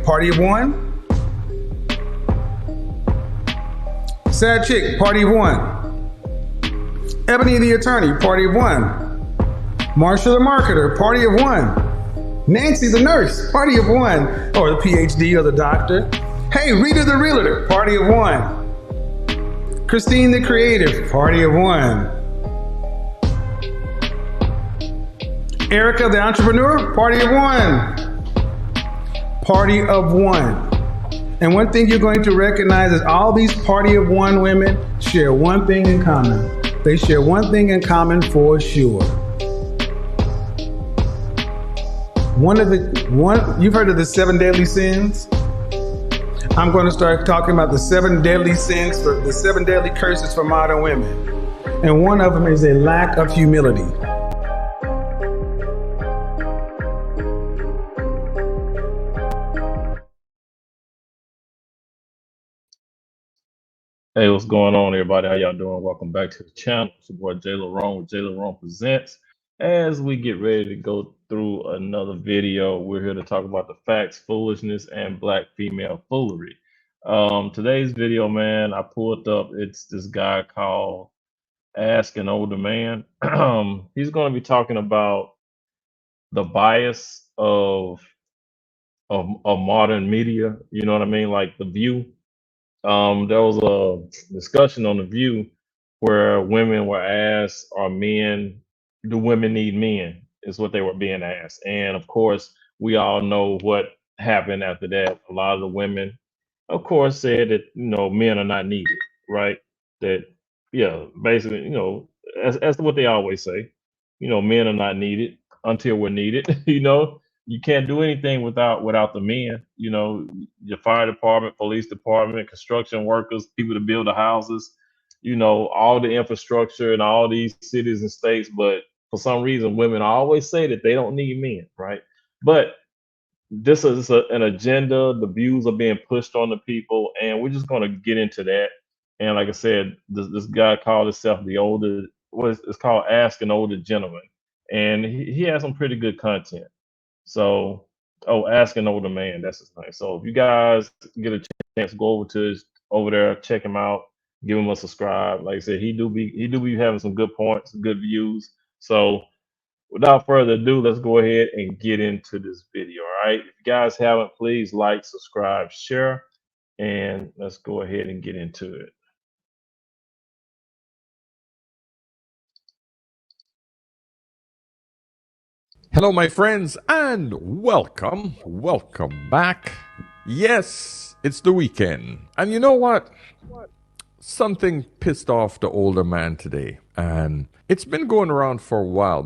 party of one. Sad chick, party of one. Ebony the attorney, party of one. Marsha the marketer, party of one. Nancy the nurse, party of one. Or the PhD or the doctor. Hey, Rita the realtor, party of one. Christine the creative, party of one. Erica the entrepreneur, party of one. Party of one. And one thing you're going to recognize is all these party of one women share one thing in common. They share one thing in common for sure. You've heard of the 7 deadly sins? I'm going to start talking about the 7 deadly sins, the 7 deadly curses for modern women. And one of them is a lack of humility. Hey, what's going on, everybody? How y'all doing? Welcome back to the channel. It's your boy JLerone with JLerone Presents. As we get ready to go through another video, we're here to talk about the facts, foolishness, and black female foolery. Today's video, man, I pulled up. It's this guy called Ask an Older Man. He's going to be talking about the bias of modern media. You know what I mean? Like The View. There was a discussion on The View where women were asked, do women need men? Is what they were being asked. And of course, we all know what happened after that. A lot of the women, of course, said that, men are not needed, right? That, yeah, basically, as to what they always say, men are not needed until we're needed. You can't do anything without the men. Your fire department, police department, construction workers, people to build the houses, all the infrastructure in all these cities and states. But for some reason, women always say that they don't need men, right? But this is an agenda. The views are being pushed on the people, and we're just going to get into that. And like I said, this guy called himself it's called Ask an Older Gentleman, and he has some pretty good content. So, Ask an Older Man, that's his name. So if you guys get a chance, go over there, check him out, give him a subscribe. Like I said, he do be having some good points, good views. So without further ado, let's go ahead and get into this video. All right. If you guys haven't, please like, subscribe, share, and let's go ahead and get into it. Hello, my friends, and welcome back. Yes, it's the weekend. And you know what? Something pissed off the older man today. And it's been going around for a while,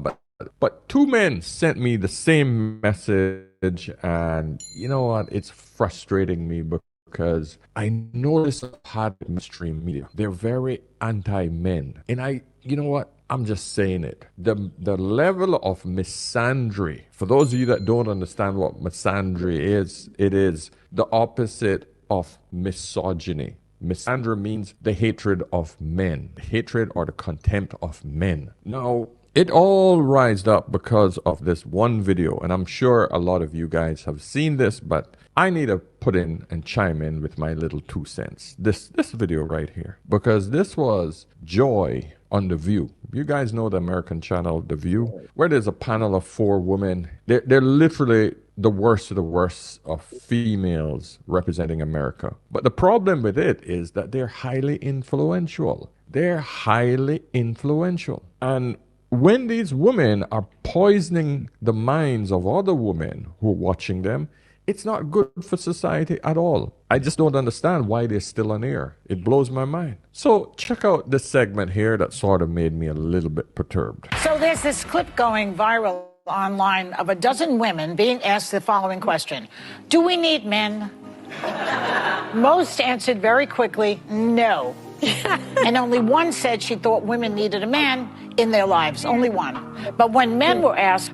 but 2 men sent me the same message. And you know what? It's frustrating me because I notice a part of mainstream media. They're very anti-men. And you know what? I'm just saying it. The level of misandry, for those of you that don't understand what misandry is, it is the opposite of misogyny. Misandry means the hatred of men, the hatred or the contempt of men. Now, it all rised up because of this one video, and I'm sure a lot of you guys have seen this, but I need to put in and chime in with my little 2 cents. This video right here, because this was Joy on The View. You guys know the American channel, The View, where there's a panel of 4 women. They're literally the worst of the worst of females representing America. But the problem with it is that they're highly influential. They're highly influential. And when these women are poisoning the minds of other women who are watching them, it's not good for society at all. I just don't understand why they're still on air. It blows my mind. So check out this segment here that sort of made me a little bit perturbed. So there's this clip going viral online of a dozen women being asked the following question: do we need men? Most answered very quickly, no. And only one said she thought women needed a man in their lives, only one. But when men were asked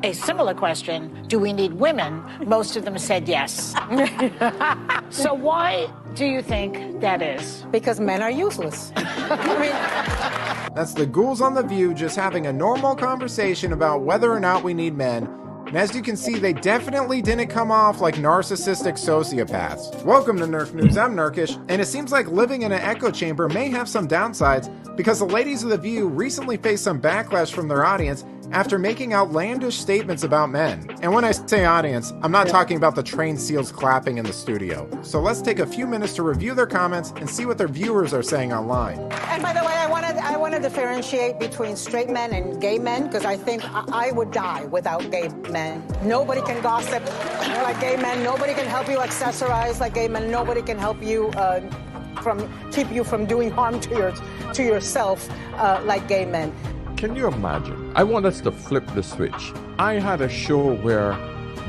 a similar question, do we need women? Most of them said yes. So why do you think that is? Because men are useless. That's the ghouls on The View just having a normal conversation about whether or not we need men. And as you can see, they definitely didn't come off like narcissistic sociopaths. Welcome to Nerk News, I'm Nerkish, and it seems like living in an echo chamber may have some downsides because the ladies of The View recently faced some backlash from their audience after making outlandish statements about men. And when I say audience, I'm not talking about the trained seals clapping in the studio. So let's take a few minutes to review their comments and see what their viewers are saying online. And by the way, I want to differentiate between straight men and gay men, because I think I would die without gay men. Nobody can gossip like gay men. Nobody can help you accessorize like gay men. Nobody can help you keep you from doing harm to yourself like gay men. Can you imagine? I want us to flip the switch. I had a show where,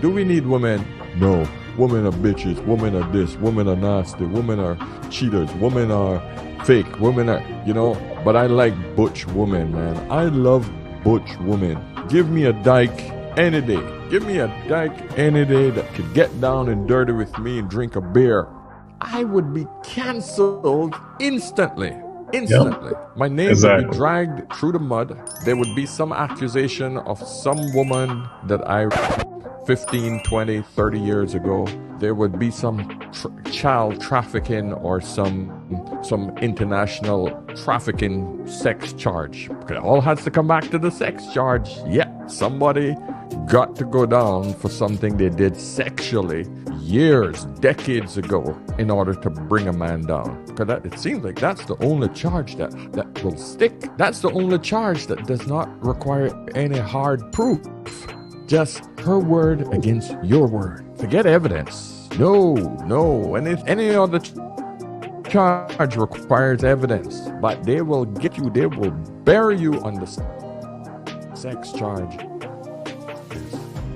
do we need women? No. Women are bitches. Women are this. Women are nasty. Women are cheaters. Women are fake. Women are, but I like butch women, man. I love butch women. Give me a dyke any day. Give me a dyke any day that could get down and dirty with me and drink a beer. I would be canceled instantly. Instantly. My name would be dragged through the mud. There would be some accusation of some woman that I 15, 20, 30 years ago. There would be some child trafficking or some international trafficking sex charge. It all has to come back to the sex charge. Yeah, somebody got to go down for something they did sexually years, decades ago in order to bring a man down. Because it seems like that's the only charge that will stick. That's the only charge that does not require any hard proof. Just her word against your word. Forget evidence. No. And if any other charge requires evidence, but they will bury you on the sex charge.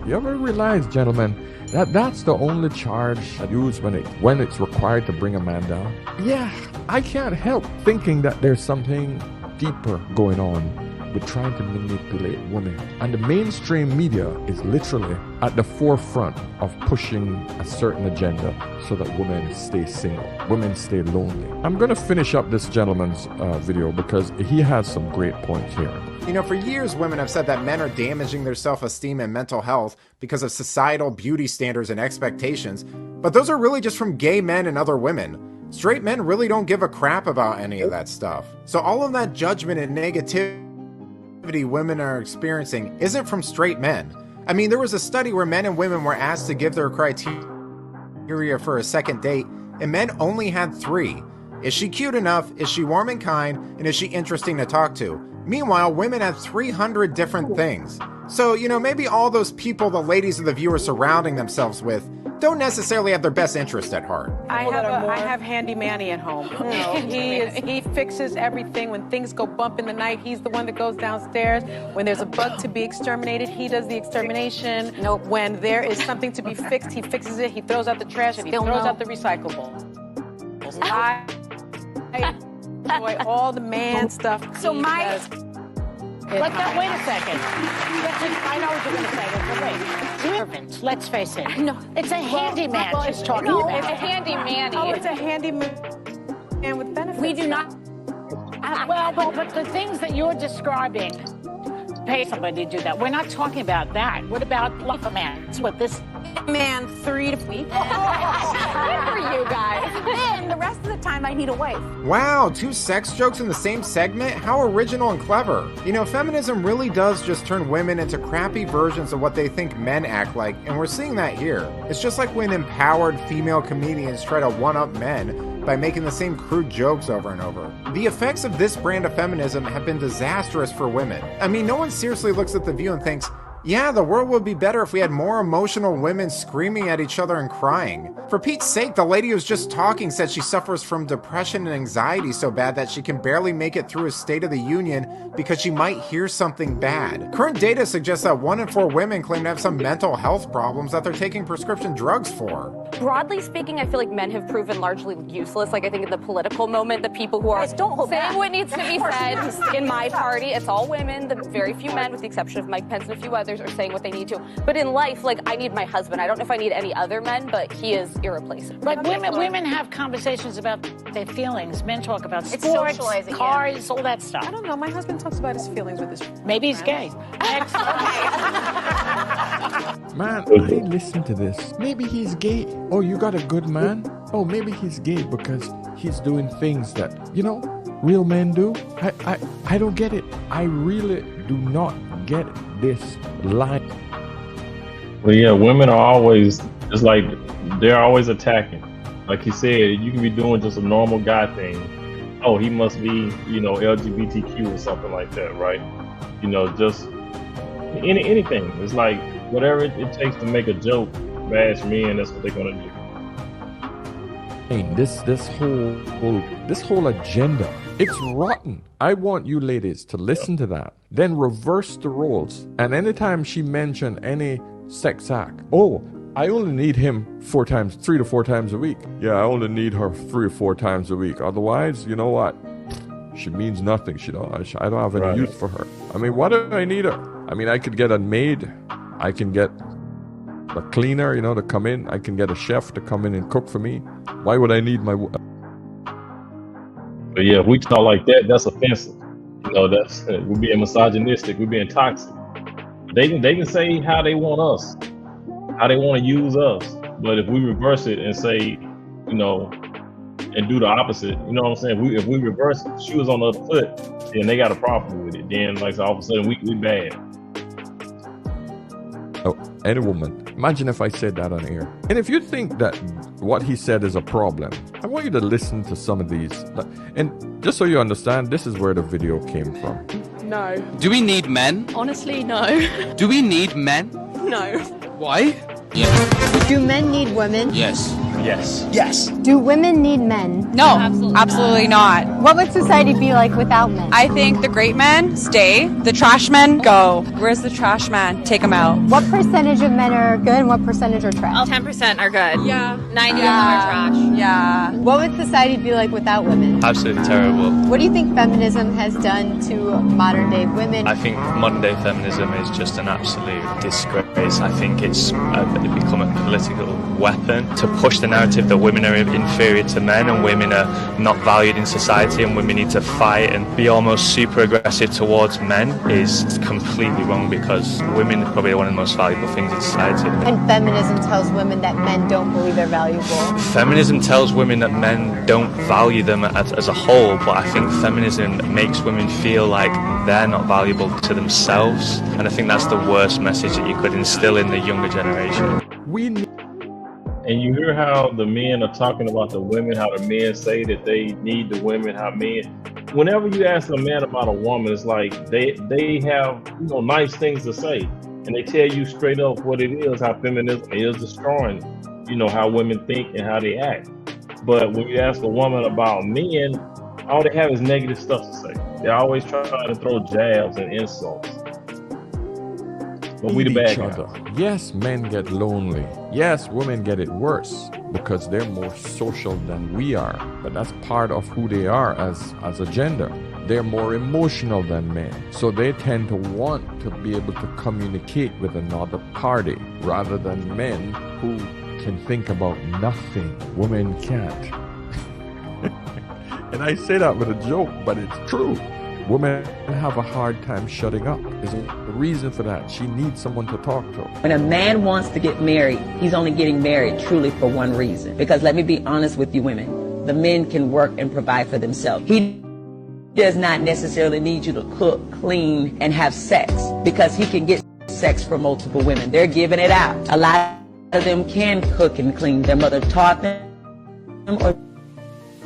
You ever realize, gentlemen, that's the only charge used when it's required to bring a man down? Yeah, I can't help thinking that there's something deeper going on with trying to manipulate women. And the mainstream media is literally at the forefront of pushing a certain agenda so that women stay single, women stay lonely. I'm going to finish up this gentleman's video because he has some great points here. For years, women have said that men are damaging their self-esteem and mental health because of societal beauty standards and expectations, but those are really just from gay men and other women. Straight men really don't give a crap about any of that stuff. So all of that judgment and negativity women are experiencing isn't from straight men. I mean, there was a study where men and women were asked to give their criteria for a second date, and men only had 3. Is she cute enough? Is she warm and kind? And is she interesting to talk to? Meanwhile, women have 300 different things. So, maybe all those people the ladies of The View are surrounding themselves with don't necessarily have their best interest at heart. I have Handy Manny at home. He fixes everything. When things go bump in the night, he's the one that goes downstairs. When there's a bug to be exterminated, he does the extermination. Nope. When there is something to be fixed, he fixes it. He throws out the trash and he throws out the recyclables. I enjoy all the man stuff. So he does. Wait a second. I know what you're going to say. But wait. Servants, let's face it. No. It's a handyman she's talking about. It's a handy manny. Oh, it's a handyman with benefits. We do not. Well, but the things that you're describing, pay somebody to do that. We're not talking about that. What about love a man? That's what this man 3 to week. Good for you guys. Then the rest of the time I need a wife. Wow, 2 sex jokes in the same segment? How original and clever. Feminism really does just turn women into crappy versions of what they think men act like, and we're seeing that here. It's just like when empowered female comedians try to one-up men by making the same crude jokes over and over. The effects of this brand of feminism have been disastrous for women. I mean, no one seriously looks at The View and thinks, yeah, the world would be better if we had more emotional women screaming at each other and crying. For Pete's sake, the lady who's just talking said she suffers from depression and anxiety so bad that she can barely make it through a State of the Union because she might hear something bad. Current data suggests that 1 in 4 women claim to have some mental health problems that they're taking prescription drugs for. Broadly speaking, I feel like men have proven largely useless. Like, I think in the political moment, the people who are saying what needs to be said in my party, it's all women. The very few men, with the exception of Mike Pence and a few others, are saying what they need to. But in life, like, I need my husband. I don't know if I need any other men, but he is irreplaceable. But women have conversations about their feelings. Men talk about It's sports, socializing, cars, all that stuff. I don't know. My husband talks about his feelings with his Maybe he's gay. Next. Man, I listen to this. Maybe he's gay. Oh, you got a good man? Oh, maybe he's gay because he's doing things that, real men do. I don't get it. I really do not get this line. Well, yeah, women are always, it's like they're always attacking. Like you said, you can be doing just a normal guy thing. Oh, he must be, LGBTQ or something like that, right? Just anything. It's like whatever it takes to make a joke, bash men, that's what they're gonna do. Hey, this whole agenda, it's rotten. I want you ladies to listen to that, then reverse the roles. And anytime she mentioned any sex act, oh, I only need him 3 to 4 times a week. Yeah, I only need her 3 or 4 times a week. Otherwise, you know what? She means nothing. I don't have any use for her. I mean, what do I need her? I mean, I could get a maid. I can get a cleaner, to come in. I can get a chef to come in and cook for me. Why would I need my... But yeah, if we talk like that, that's offensive. That's we're being misogynistic. We're being toxic. They can say how they want us, how they want to use us. But if we reverse it and say, and do the opposite, you know what I'm saying? If we reverse it, shoes on the other foot, then they got a problem with it. Then, like, all of a sudden, we bad. Oh, any woman. Imagine if I said that on air. And if you think that what he said is a problem, I want you to listen to some of these. And just so you understand, this is where the video came from. No. Do we need men? Honestly, no. Do we need men? No. Why? Yeah. Do men need women? Yes. Yes. Yes. Do women need men? No, absolutely not. What would society be like without men? I think the great men stay, the trash men go. Where's the trash man? Take them out. What percentage of men are good and what percentage are trash? 10% are good. Yeah. 90 are trash. Yeah. What would society be like without women? Absolutely terrible. What do you think feminism has done to modern day women? I think modern day feminism is just an absolute disgrace. I think it's become a political weapon to push the narrative that women are inferior to men and women are not valued in society and women need to fight and be almost super aggressive towards men is completely wrong, because women are probably one of the most valuable things in society. And feminism tells women that men don't believe they're valuable. Feminism tells women that men don't value them as a whole, but I think feminism makes women feel like they're not valuable to themselves, and I think that's the worst message that you could instill in the younger generation. And you hear how the men are talking about the women, how the men say that they need the women, how men, whenever you ask a man about a woman, it's like they have, nice things to say. And they tell you straight up what it is, how feminism is destroying, how women think and how they act. But when you ask a woman about men, all they have is negative stuff to say. They're always trying to throw jabs and insults. But we the bad guys. Yes, men get lonely. Yes, women get it worse because they're more social than we are. But that's part of who they are as a gender. They're more emotional than men. So they tend to want to be able to communicate with another party rather than men who can think about nothing. Women can't. And I say that with a joke, but it's true. Women have a hard time shutting up. There's a reason for that. She needs someone to talk to. When a man wants to get married, he's only getting married truly for one reason. Because let me be honest with you women, the men can work and provide for themselves. He does not necessarily need you to cook, clean, and have sex, because he can get sex from multiple women. They're giving it out. A lot of them can cook and clean. Their mother taught them, or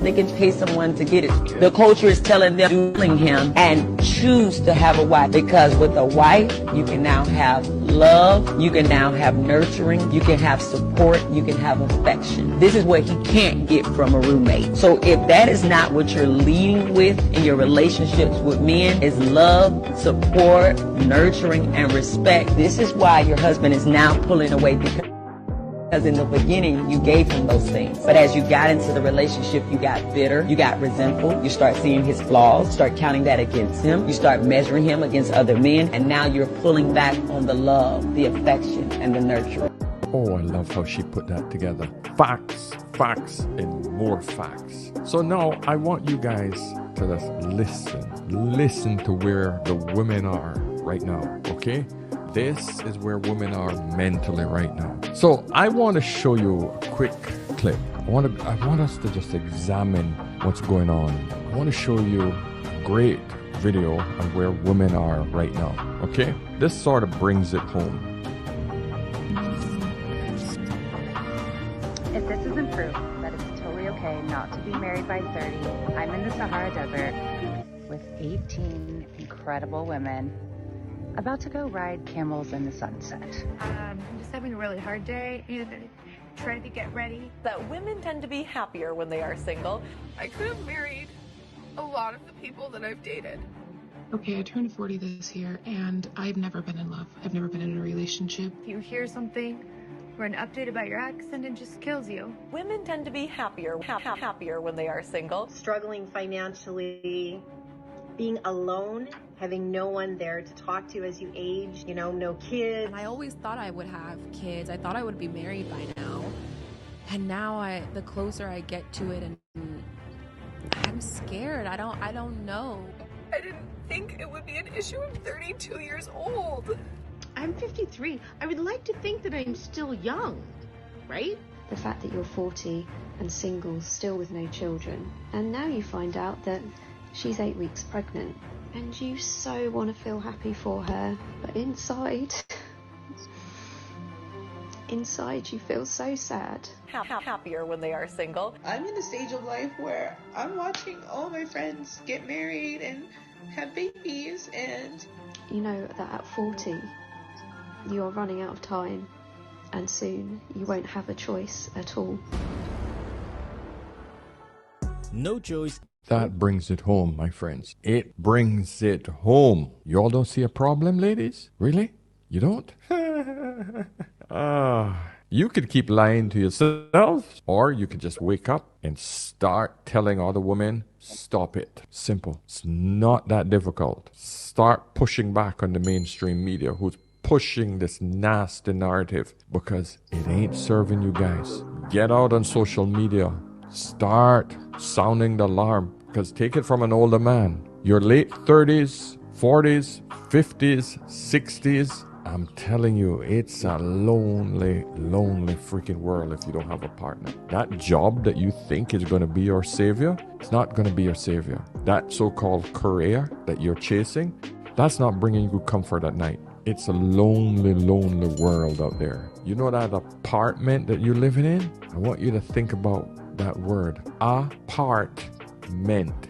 they can pay someone to get it. The culture is telling them to do him and choose to have a wife, because with a wife, you can now have love, you can now have nurturing, you can have support, you can have affection. This is what he can't get from a roommate. So if that is not what you're leading with in your relationships with men, is love, support, nurturing, and respect, this is why your husband is now pulling away, because in the beginning, you gave him those things. But as you got into the relationship, you got bitter, you got resentful, you start seeing his flaws, start counting that against him, you start measuring him against other men, and now you're pulling back on the love, the affection, and the nurturing. Oh, I love how she put that together. Facts, and more facts. So now I want you guys to just listen to where the women are right now, okay? This is where women are mentally right now. So I want to show you a quick clip. I want us to just examine what's going on. I want to show you a great video on where women are right now. Okay? This sort of brings it home. If this isn't proof that it's totally okay not to be married by 30, I'm in the Sahara Desert with 18 incredible women about to go ride camels in the sunset. I'm just having a really hard day and trying to get ready. That women tend to be happier when they are single. I could have married a lot of the people that I've dated. Okay, I turned 40 this year and I've never been in love. I've never been in a relationship. You hear something or an update about your ex and it just kills you. Women tend to be happier when they are single. Struggling financially, being alone, having no one there to talk to as you age, you know, no kids. And I always thought I would have kids. I thought I would be married by now. And now the closer I get to it, and I'm scared. I don't know. I didn't think it would be an issue. I'm 32 years old. I'm 53. I would like to think that I'm still young, right? The fact that you're 40 and single, still with no children, and now you find out that she's 8 weeks pregnant, and you so want to feel happy for her, but inside you feel so sad. Happier when they are single. I'm in a stage of life where I'm watching all my friends get married and have babies, and you know that at 40 you are running out of time, and soon you won't have a choice at all. No choice. That brings it home, my friends. It brings it home. You all don't see a problem, ladies? Really? You don't? You could keep lying to yourselves, or you could just wake up and start telling other women, stop it. Simple. It's not that difficult. Start pushing back on the mainstream media who's pushing this nasty narrative, because it ain't serving you guys. Get out on social media. Start sounding the alarm, because take it from an older man. Your late 30s, 40s, 50s, 60s, I'm telling you, it's a lonely, lonely freaking world if you don't have a partner. That job that you think is going to be your savior, it's not going to be your savior. That so-called career that you're chasing, that's not bringing you comfort at night. It's a lonely, lonely world out there. You know that apartment that you're living in? I want you to think about that word, apartment.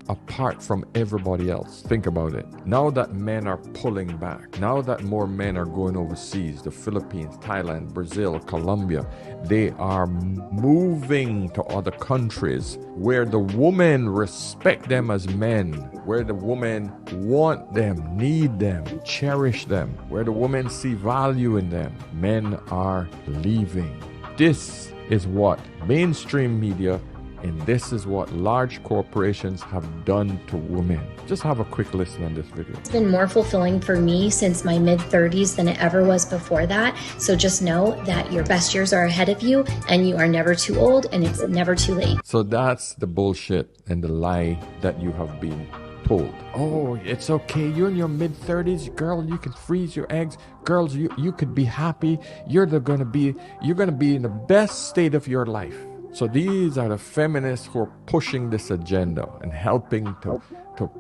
Apart from everybody else. Think about it. Now that men are pulling back, now that more men are going overseas, the Philippines, Thailand, Brazil, Colombia, they are moving to other countries where the women respect them as men, where the women want them, need them, cherish them, where the women see value in them. Men are leaving. This is what mainstream media and this is what large corporations have done to women. Just have a quick listen on this video. It's been more fulfilling for me since my mid-30s than it ever was before that. So just know that your best years are ahead of you and you are never too old and it's never too late. So that's the bullshit and the lie that you have been told. Oh, it's okay. You're in your mid-30s, girl. You can freeze your eggs. Girls, you could be happy. You're gonna be in the best state of your life. So these are the feminists who are pushing this agenda and helping to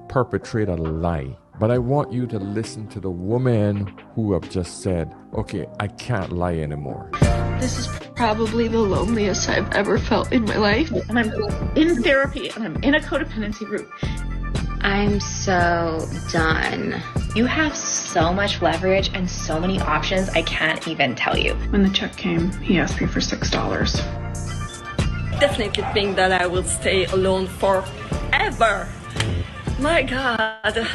perpetrate a lie. But I want you to listen to the women who have just said, okay, I can't lie anymore. This is probably the loneliest I've ever felt in my life. And I'm in therapy and I'm in a codependency group. I'm so done. You have so much leverage and so many options, I can't even tell you. When the check came, he asked me for $6. Definitely think that I will stay alone forever. My God.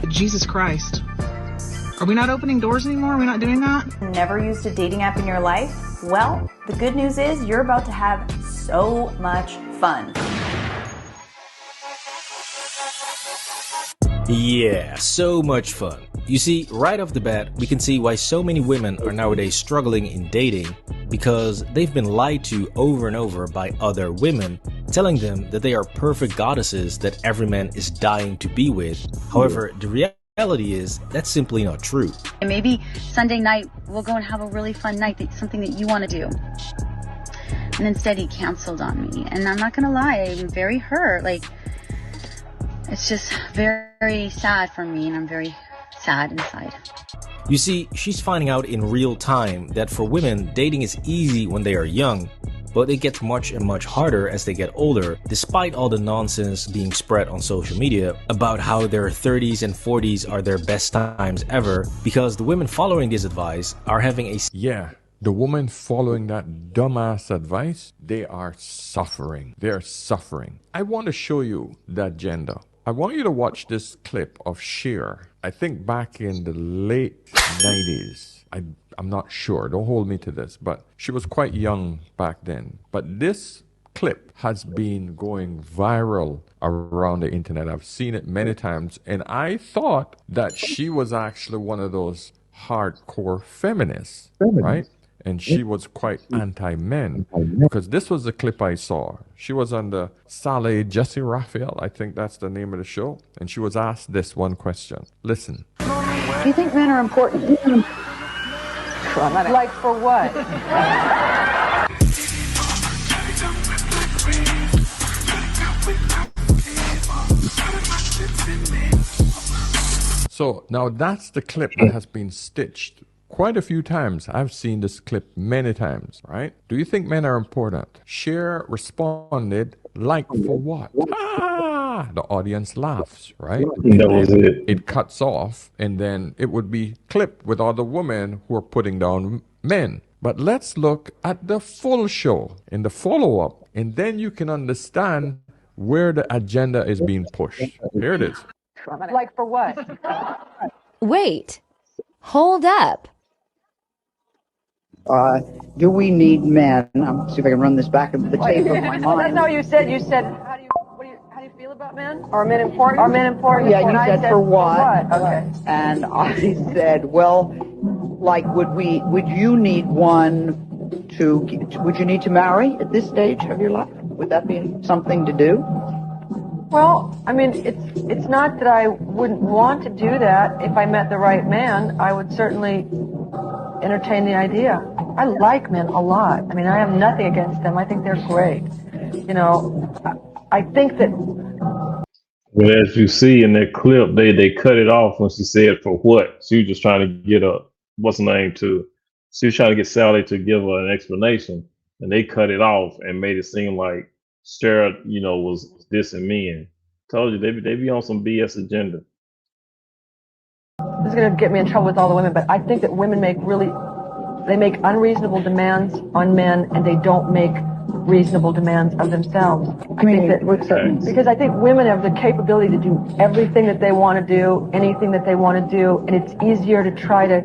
Jesus Christ. Are we not opening doors anymore? Are we not doing that? Never used a dating app in your life? Well, the good news is you're about to have so much fun. Yeah, so much fun. You see, right off the bat, we can see why so many women are nowadays struggling in dating, because they've been lied to over and over by other women, telling them that they are perfect goddesses that every man is dying to be with. However, the reality is that's simply not true. And maybe Sunday night we'll go and have a really fun night, something that you want to do. And instead he canceled on me. And I'm not gonna lie, I'm very hurt. Like, it's just very sad for me, and I'm very sad inside. You see, she's finding out in real time that for women, dating is easy when they are young, but it gets much and much harder as they get older, despite all the nonsense being spread on social media about how their 30s and 40s are their best times ever, because the women following this advice are having a... Yeah, the women following that dumbass advice, they are suffering. They're suffering. I want to show you the agenda. I want you to watch this clip of Cher. I think back in the late 90s. I'm not sure, don't hold me to this, but she was quite young back then. But this clip has been going viral around the internet. I've seen it many times, and I thought that she was actually one of those hardcore feminists, right? And she was quite anti-men, because this was the clip I saw. She was on the Sally Jesse Raphael, I think that's the name of the show, and she was asked this one question. Listen. Do you think men are important? Like for what? So now that's the clip that has been stitched quite a few times. I've seen this clip many times, right? Do you think men are important? Cher responded, like for what? Ah! The audience laughs, right? That was it. It cuts off, and then it would be clipped with all the women who are putting down men. But let's look at the full show in the follow-up, and then you can understand where the agenda is being pushed. Here it is. Like for what? Wait. Hold up. Do we need men? I'm see if I can run this back into the tape of my mind. That's not what you said. You said, how do you feel about men? Are men important? Are men important? Yeah, you said for what? Okay. And I said, well, like, would you need one would you need to marry at this stage of your life? Would that be something to do? Well, I mean, it's not that I wouldn't want to do that. If I met the right man, I would certainly entertain the idea. I like men a lot. I mean, I have nothing against them. I think they're great. You know, I think that... Well, as you see in that clip, they cut it off when she said for what. She was just trying to get what's the name to... She was trying to get Sally to give her an explanation, and they cut it off and made it seem like Cher, was dissing men. Told you, they be on some BS agenda. This is going to get me in trouble with all the women, but I think that women make unreasonable demands on men, and they don't make reasonable demands of themselves. Because I think women have the capability to do everything that they want to do, anything that they want to do, and it's easier to try to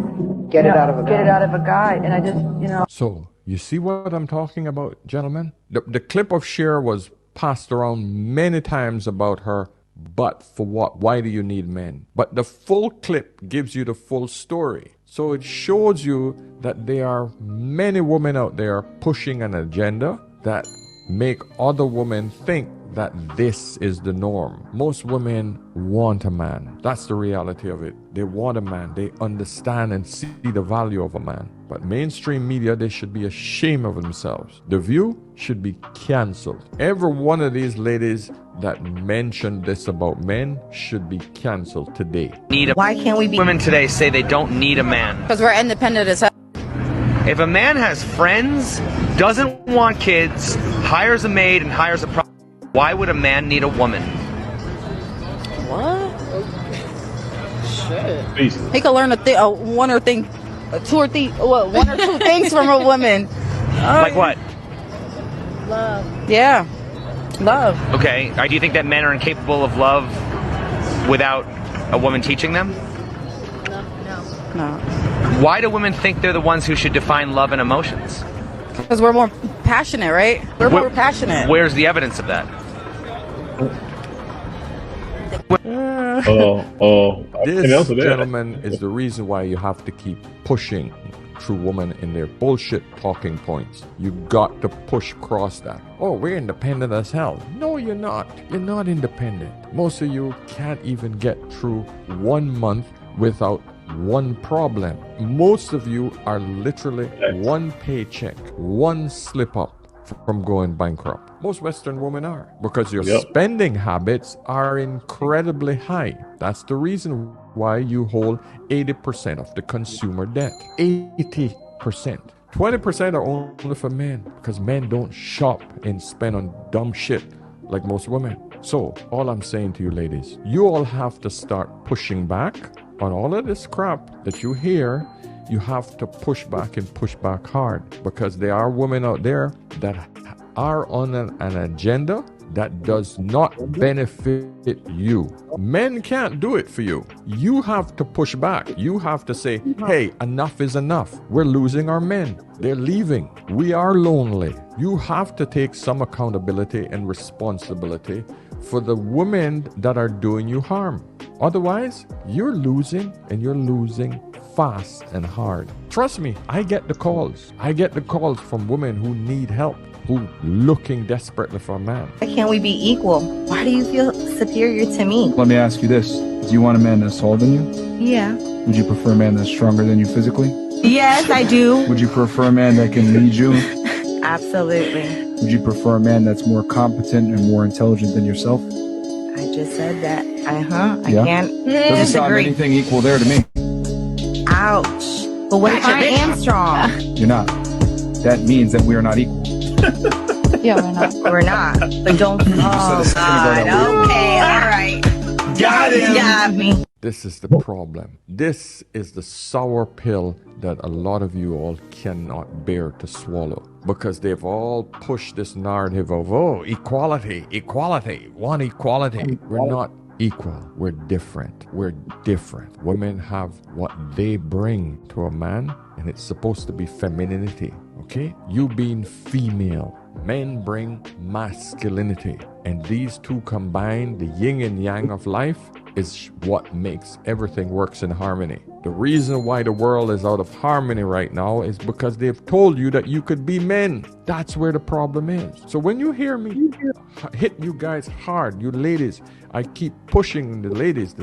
get it out of a guy. And I just, So, you see what I'm talking about, gentlemen? The clip of Cher was passed around many times about her, but for what? Why do you need men? But the full clip gives you the full story. So it shows you that there are many women out there pushing an agenda that make other women think that this is the norm. Most women want a man. That's the reality of it. They want a man. They understand and see the value of a man. But mainstream media, they should be ashamed of themselves. The View should be canceled. Every one of these ladies that mentioned this about men should be canceled today. Why can't we be... Women today say they don't need a man. Because we're independent as hell. If a man has friends, doesn't want kids, hires a maid and hires a why would a man need a woman? What? Shit. He could learn one or two things from a woman. Like what? Love. Yeah. Love. Okay. Do you think that men are incapable of love without a woman teaching them? No. Why do women think they're the ones who should define love and emotions? Because we're more passionate, right? We're more passionate. Where's the evidence of that? This, gentlemen, is the reason why you have to keep pushing through women in their bullshit talking points. You got to push across that. Oh, we're independent as hell. No, you're not. You're not independent. Most of you can't even get through 1 month without one problem. Most of you are literally one paycheck, one slip up from going bankrupt. Most Western women are, because your spending habits are incredibly high. That's the reason why you hold 80% of the consumer debt. 80%. 20% are only for men, because men don't shop and spend on dumb shit like most women. So, all I'm saying to you ladies, you all have to start pushing back on all of this crap that you hear. You have to push back and push back hard, because there are women out there that are on an agenda that does not benefit you. Men can't do it for you. You have to push back. You have to say, hey, enough is enough. We're losing our men. They're leaving. We are lonely. You have to take some accountability and responsibility for the women that are doing you harm. Otherwise, you're losing, and you're losing fast and hard. Trust me, I get the calls. I get the calls from women who need help, who looking desperately for a man. Why can't we be equal? Why do you feel superior to me? Let me ask you this. Do you want a man that's taller than you? Yeah. Would you prefer a man that's stronger than you physically? Yes, I do. Would you prefer a man that can lead you? Absolutely. Would you prefer a man that's more competent and more intelligent than yourself? I just said that. I Yeah? can't Doesn't sound disagree. anything equal there to me. Ouch. But what if I am strong? You're not. That means that we are not equal. Yeah, we're not. We're not. But don't. Oh, God. Okay, all right. Got him. Got me. This is the problem. This is the sour pill that a lot of you all cannot bear to swallow, because they've all pushed this narrative of, oh, equality, equality, one equality. We're not equal. We're different. We're different. Women have what they bring to a man, and it's supposed to be femininity, okay? You being female. Men bring masculinity, and these two combined, the yin and yang of life, is what makes everything works in harmony. The reason why the world is out of harmony right now is because they've told you that you could be men. That's where the problem is. So when you hear me hit you guys hard, you ladies, I keep pushing the ladies.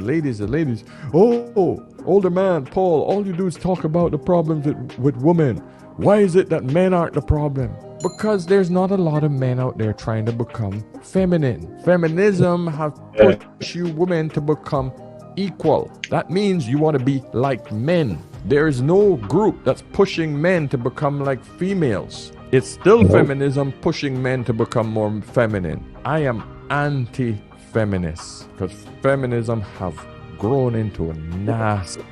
Oh, older man, Paul, all you do is talk about the problems with women. Why is it that men aren't the problem? Because there's not a lot of men out there trying to become feminine. Feminism has pushed you women to become equal. That means you want to be like men. There is no group that's pushing men to become like females. It's still feminism pushing men to become more feminine. I am anti-feminist, because feminism have grown into a nasty.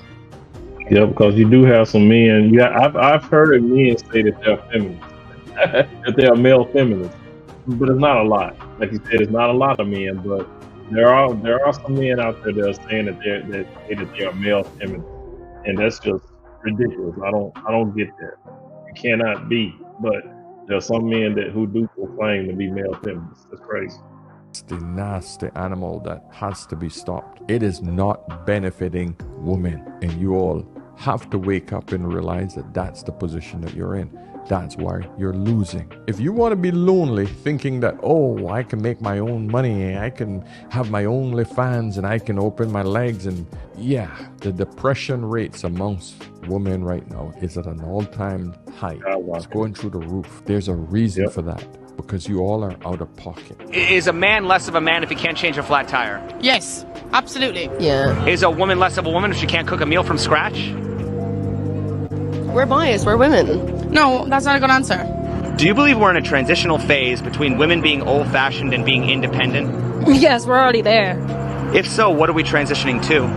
Yeah, because you do have some men. Yeah, I've heard men say that they're feminists, that they're male feminists, but it's not a lot. Like you said, it's not a lot of men, but there are some men out there that are saying that they're male feminists, and that's just ridiculous. I don't get that. You cannot be. But there are some men who do proclaim to be male feminists. That's crazy. It's the nasty animal that has to be stopped. It is not benefiting women, and you all have to wake up and realize that that's the position that you're in. That's why you're losing. If you want to be lonely thinking that, oh, I can make my own money, I can have my own fans, and I can open my legs, and yeah, the depression rates amongst women right now is at an all-time high. It's going through the roof. There's a reason for that, because you all are out of pocket. Is a man less of a man if he can't change a flat tire? Yes, absolutely. Yeah. Is a woman less of a woman if she can't cook a meal from scratch? We're biased. We're women. No, that's not a good answer. Do you believe we're in a transitional phase between women being old-fashioned and being independent? Yes, we're already there. If so, what are we transitioning to?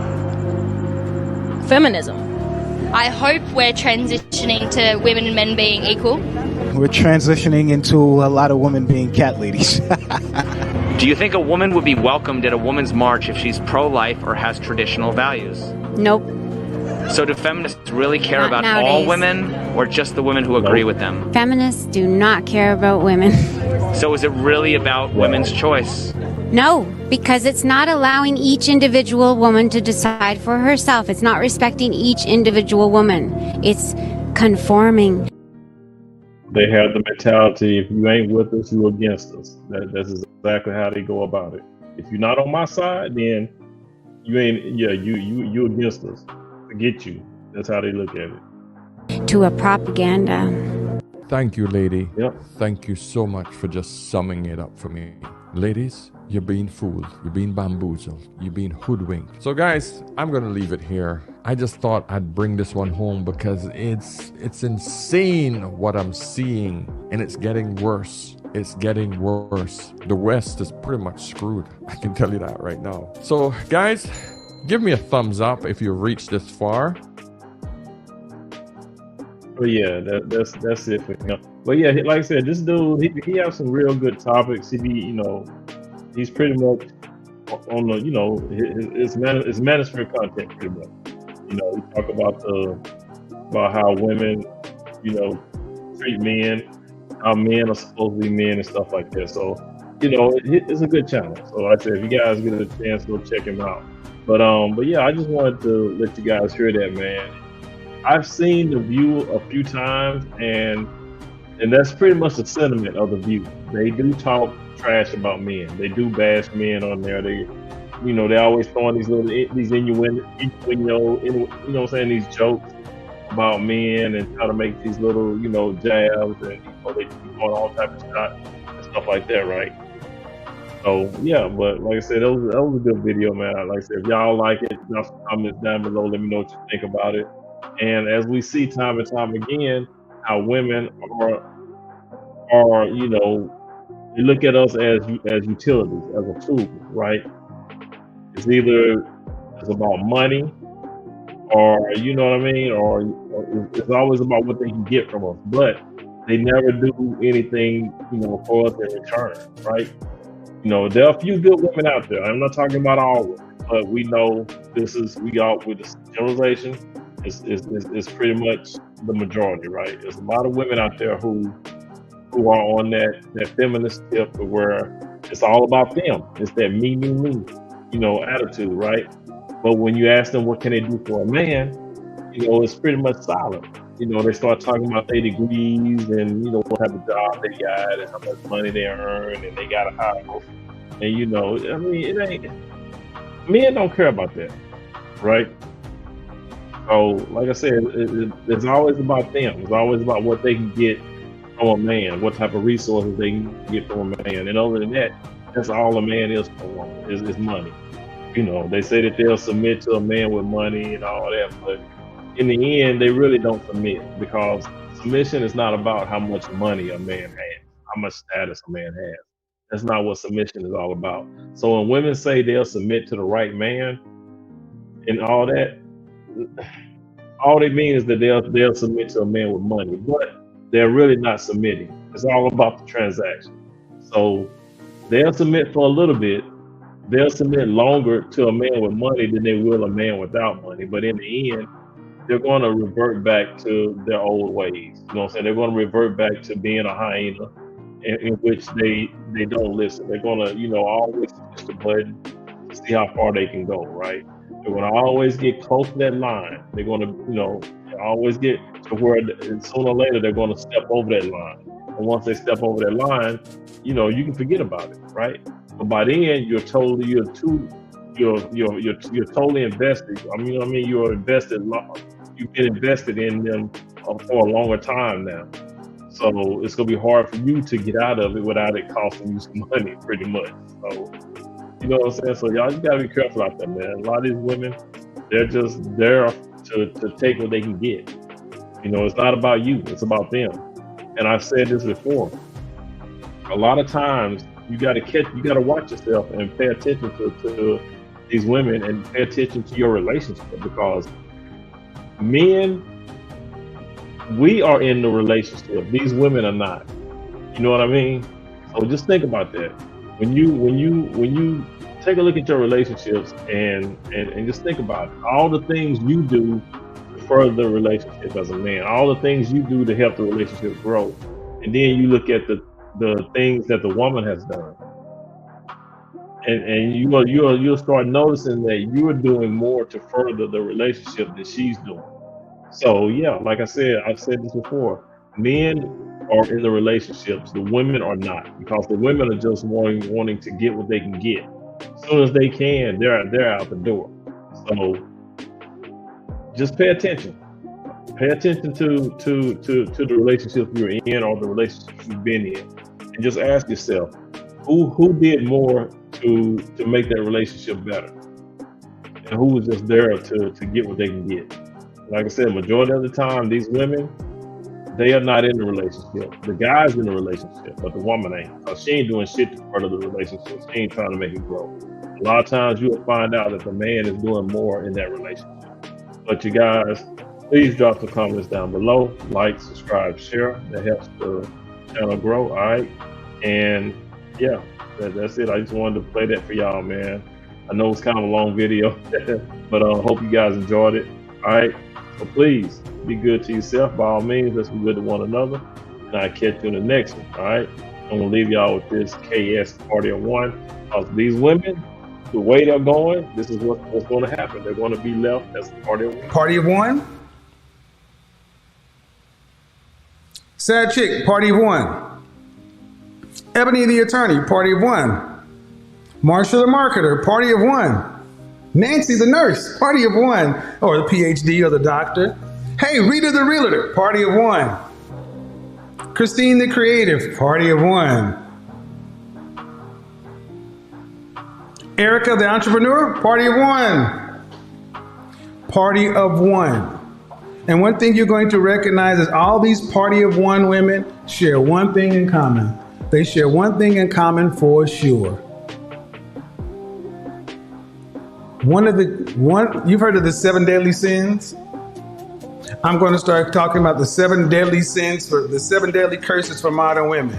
Feminism. I hope we're transitioning to women and men being equal. We're transitioning into a lot of women being cat ladies. Do you think a woman would be welcomed at a woman's march if she's pro-life or has traditional values? Nope. So do feminists really care Not about nowadays. all women or just the women who agree with them? Feminists do not care about women. So is it really about women's choice? No, because it's not allowing each individual woman to decide for herself. It's not respecting each individual woman. It's conforming. They have the mentality, if you ain't with us, you against us. That's exactly how they go about it. If you're not on my side, then you ain't, you against us. Forget you. That's how they look at it. To a propaganda. Thank you, lady. Yep. Thank you so much for just summing it up for me. Ladies, you're being fooled. You're being bamboozled. You're being hoodwinked. So guys, I'm going to leave it here. I just thought I'd bring this one home because it's insane what I'm seeing, and it's getting worse. It's getting worse. The West is pretty much screwed. I can tell you that right now. So guys, give me a thumbs up if you've reached this far. But yeah, that's it for him. But yeah, like I said, this dude, he has some real good topics. He's pretty much on the, his management content pretty much. He talk about how women, treat men, how men are supposed to be men and stuff like that. So, it's a good channel. So like I said, if you guys get a chance, go check him out. But yeah, I just wanted to let you guys hear that, man. I've seen The View a few times, and that's pretty much the sentiment of The View. They do talk trash about men. They do bash men on there. They always throwing these innuendo, these jokes about men and try to make these little, jabs, and they keep on all types of shots and stuff like that, right? So yeah, but like I said, that was a good video, man. Like I said, if y'all like it, drop some comments down below. Let me know what you think about it. And as we see time and time again, how women are they look at us as utilities, as a tool, right? It's either it's about money, or you know what I mean, or it's always about what they can get from us. But they never do anything, for us in return, right? There are a few good women out there. I'm not talking about all women, but we know with this generalization. It's pretty much the majority, right? There's a lot of women out there who are on that feminist tip where it's all about them. It's that me, attitude, right? But when you ask them what can they do for a man, it's pretty much silent. They start talking about their degrees and what type of job they got and how much money they earn and they got a house. And I mean, it ain't, men don't care about that, right? So, like I said, it's always about them. It's always about what they can get from a man, what type of resources they can get from a man. And other than that, that's all a man is for a woman, is money. They say that they'll submit to a man with money and all that, but in the end, they really don't submit, because submission is not about how much money a man has, how much status a man has. That's not what submission is all about. So when women say they'll submit to the right man and all that, all they mean is that they'll submit to a man with money, but they're really not submitting. It's all about the transaction. So they'll submit for a little bit. They'll submit longer to a man with money than they will a man without money. But in the end, they're going to revert back to their old ways. You know what I'm saying? They're going to revert back to being a hyena, in which they don't listen. They're going to, always push the button to see how far they can go, right? They're going to always get close to that line. They're going to, always get to where sooner or later they're going to step over that line. And once they step over that line, you can forget about it, right? But by then, you're totally invested. I mean, you're invested. You've been invested in them for a longer time now. So it's gonna be hard for you to get out of it without it costing you some money, pretty much. So you know what I'm saying? So y'all just gotta be careful out there, man. A lot of these women, they're just there to take what they can get. It's not about you, it's about them. And I've said this before. A lot of times you gotta watch yourself and pay attention to these women and pay attention to your relationship, because men, we are in the relationship. These women are not. You know what I mean? So just think about that. When you take a look at your relationships and just think about it. All the things you do to further the relationship as a man, all the things you do to help the relationship grow. And then you look at the things that the woman has done. And you'll start noticing that you're doing more to further the relationship than she's doing. So yeah, like I said, I've said this before. Men are in the relationships. The women are not, because the women are just wanting to get what they can get. As soon as they can, they're out the door. So just pay attention. Pay attention to the relationship you're in or the relationship you've been in, and just ask yourself, who did more to make that relationship better, and who was just there to get what they can get. Like I said, majority of the time, these women, they are not in the relationship. The guy's in the relationship, but the woman ain't. So she ain't doing shit to further the relationship. She ain't trying to make it grow. A lot of times you'll find out that the man is doing more in that relationship. But you guys, please drop some comments down below. Like, subscribe, share. That helps the channel grow. All right. And yeah, that's it. I just wanted to play that for y'all, man. I know it's kind of a long video, but I hope you guys enjoyed it. All right. So please be good to yourself. By all means, let's be good to one another. And I'll catch you in the next one. All right. I'm going to leave y'all with this KS Party of One. Because these women, the way they're going, this is what's going to happen. They're going to be left as a party of one. Party of one. Sad Chick, Party of one. Ebony the Attorney, Party of one. Marsha the Marketer, Party of one. Nancy the Nurse, Party of one. Or the PhD or the doctor. Hey, Rita the Realtor, Party of one. Christine the Creative, Party of one. Erica the Entrepreneur, Party of one. Party of one. And one thing you're going to recognize is all these Party of one women share one thing in common. They share one thing in common for sure. You've heard of the 7 deadly sins? I'm going to start talking about the 7 deadly sins, the 7 deadly curses for modern women.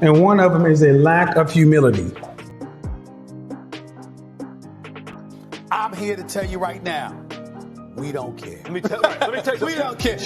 And one of them is a lack of humility. I'm here to tell you right now, we don't care. Let me tell you, we don't care.